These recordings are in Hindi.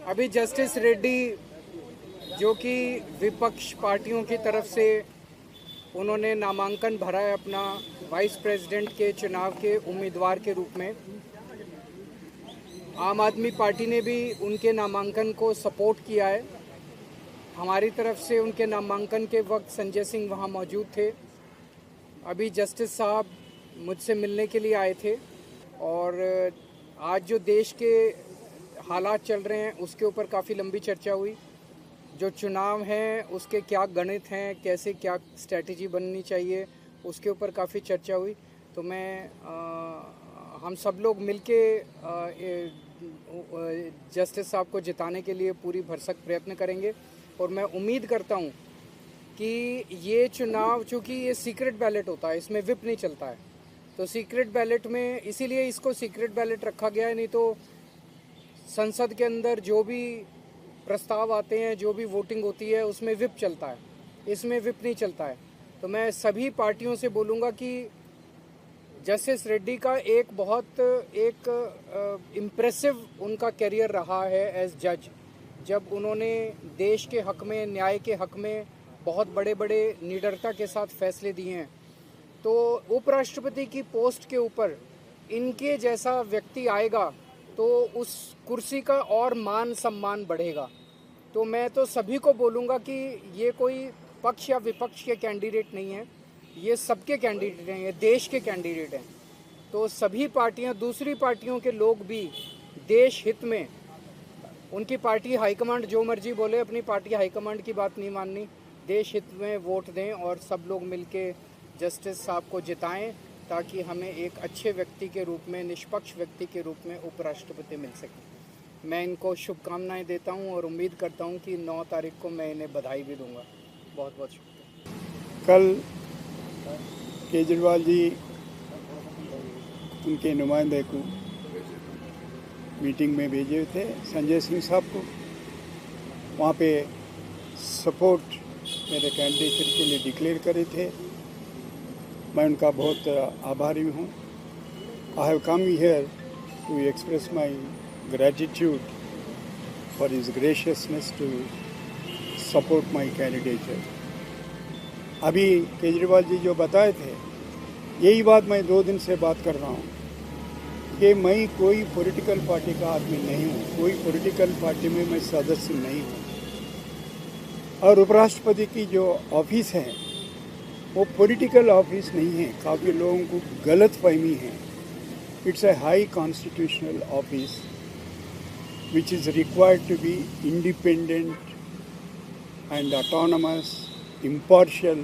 अभी जस्टिस रेड्डी जो कि विपक्ष पार्टियों की तरफ से उन्होंने नामांकन भरा है अपना वाइस प्रेसिडेंट के चुनाव के उम्मीदवार के रूप में। आम आदमी पार्टी ने भी उनके नामांकन को सपोर्ट किया है। हमारी तरफ से उनके नामांकन के वक्त संजय सिंह वहां मौजूद थे। अभी जस्टिस साहब मुझसे मिलने के लिए आए थे और आज जो देश के हालात चल रहे हैं उसके ऊपर काफ़ी लंबी चर्चा हुई। जो चुनाव हैं उसके क्या गणित हैं, कैसे क्या स्ट्रैटेजी बननी चाहिए, उसके ऊपर काफ़ी चर्चा हुई। तो हम सब लोग मिलके जस्टिस साहब को जिताने के लिए पूरी भरसक प्रयत्न करेंगे और मैं उम्मीद करता हूं कि ये चुनाव, चूँकि ये सीक्रेट बैलेट होता है, इसमें विप नहीं चलता है, तो सीक्रेट बैलेट में इसीलिए इसको सीक्रेट बैलेट रखा गया है। नहीं तो संसद के अंदर जो भी प्रस्ताव आते हैं, जो भी वोटिंग होती है, उसमें विप चलता है, इसमें विप नहीं चलता है। तो मैं सभी पार्टियों से बोलूँगा कि जस्टिस रेड्डी का एक इम्प्रेसिव उनका करियर रहा है एज जज। जब उन्होंने देश के हक में, न्याय के हक में बहुत बड़े बड़े निडरता के साथ फैसले दिए हैं। तो उपराष्ट्रपति की पोस्ट के ऊपर इनके जैसा व्यक्ति आएगा तो उस कुर्सी का और मान सम्मान बढ़ेगा। तो मैं तो सभी को बोलूँगा कि ये कोई पक्ष या विपक्ष के कैंडिडेट नहीं है, ये सबके कैंडिडेट हैं, ये देश के कैंडिडेट हैं। तो सभी पार्टियां, दूसरी पार्टियों के लोग भी देश हित में, उनकी पार्टी हाईकमांड जो मर्जी बोले, अपनी पार्टी हाईकमांड की बात नहीं माननी, देश हित में वोट दें और सब लोग मिलके जस्टिस साहब को जिताएं ताकि हमें एक अच्छे व्यक्ति के रूप में, निष्पक्ष व्यक्ति के रूप में उपराष्ट्रपति मिल सके। मैं इनको शुभकामनाएं देता हूं और उम्मीद करता हूं कि 9 तारीख को मैं इन्हें बधाई भी दूंगा। बहुत बहुत शुक्रिया। कल केजरीवाल जी उनके नुमाइंदे को मीटिंग में भेजे थे, संजय सिंह साहब को। वहाँ पे सपोर्ट मेरे कैंडिडेट के लिए डिक्लेयर करे थे। मैं उनका बहुत आभारी हूँ। I have come here to express my gratitude for his graciousness to support my candidature. अभी केजरीवाल जी जो बताए थे, यही बात मैं 2 दिन से बात कर रहा हूँ कि मैं कोई पॉलिटिकल पार्टी का आदमी नहीं हूँ, कोई पॉलिटिकल पार्टी में मैं सदस्य नहीं हूँ। और उपराष्ट्रपति की जो ऑफिस है वो पॉलिटिकल ऑफिस नहीं है। काफ़ी लोगों को गलत फहमी है। It's a high constitutional office which is required to be independent and autonomous, impartial,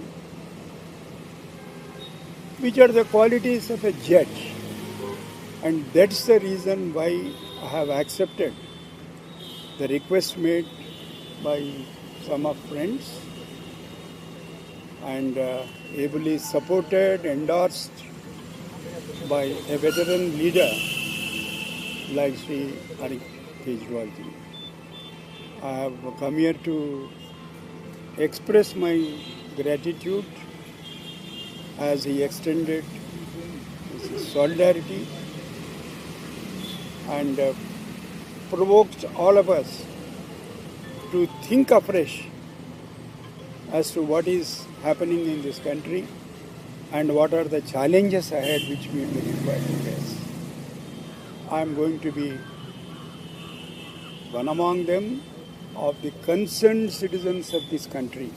which are the qualities of a judge. And that's the reason why I have accepted the request made by some of friends and ably supported, endorsed by a veteran leader like Sri Arvind Kejriwal ji. I have come here to express my gratitude as he extended his solidarity and provoked all of us to think afresh as to what is happening in this country and what are the challenges ahead which we will be required to face. I am going to be one among them of the concerned citizens of this country,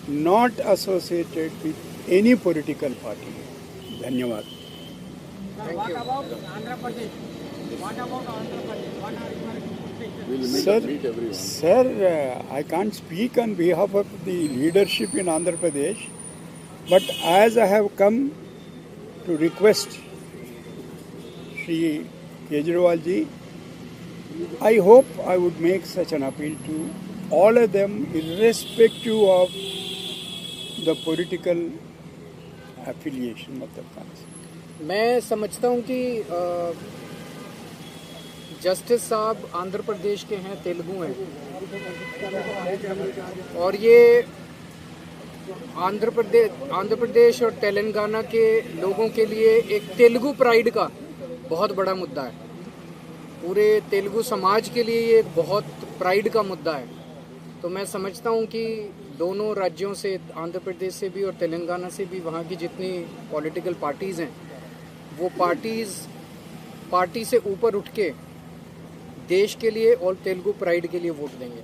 not associated with any political party. Dhanyawad. Thank you. What about Andhra Pradesh? What about Andhra Pradesh? What are your expectations? Sir, I can't speak on behalf of the leadership in Andhra Pradesh, but as I have come to request Shri Kejriwal ji, I hope I would make such an appeal to all of them, irrespective of the political affiliation of the country. मैं समझता हूँ कि जस्टिस साहब आंध्र प्रदेश के हैं, तेलुगु हैं, और ये आंध्र प्रदेश और तेलंगाना के लोगों के लिए एक तेलुगु प्राइड का बहुत बड़ा मुद्दा है। पूरे तेलुगु समाज के लिए ये एक बहुत प्राइड का मुद्दा है। तो मैं समझता हूँ कि दोनों राज्यों से, आंध्र प्रदेश से भी और तेलंगाना से भी, वहाँ की जितनी पॉलिटिकल पार्टीज़ हैं वो पार्टी से ऊपर उठ के देश के लिए और तेलुगु प्राइड के लिए वोट देंगे।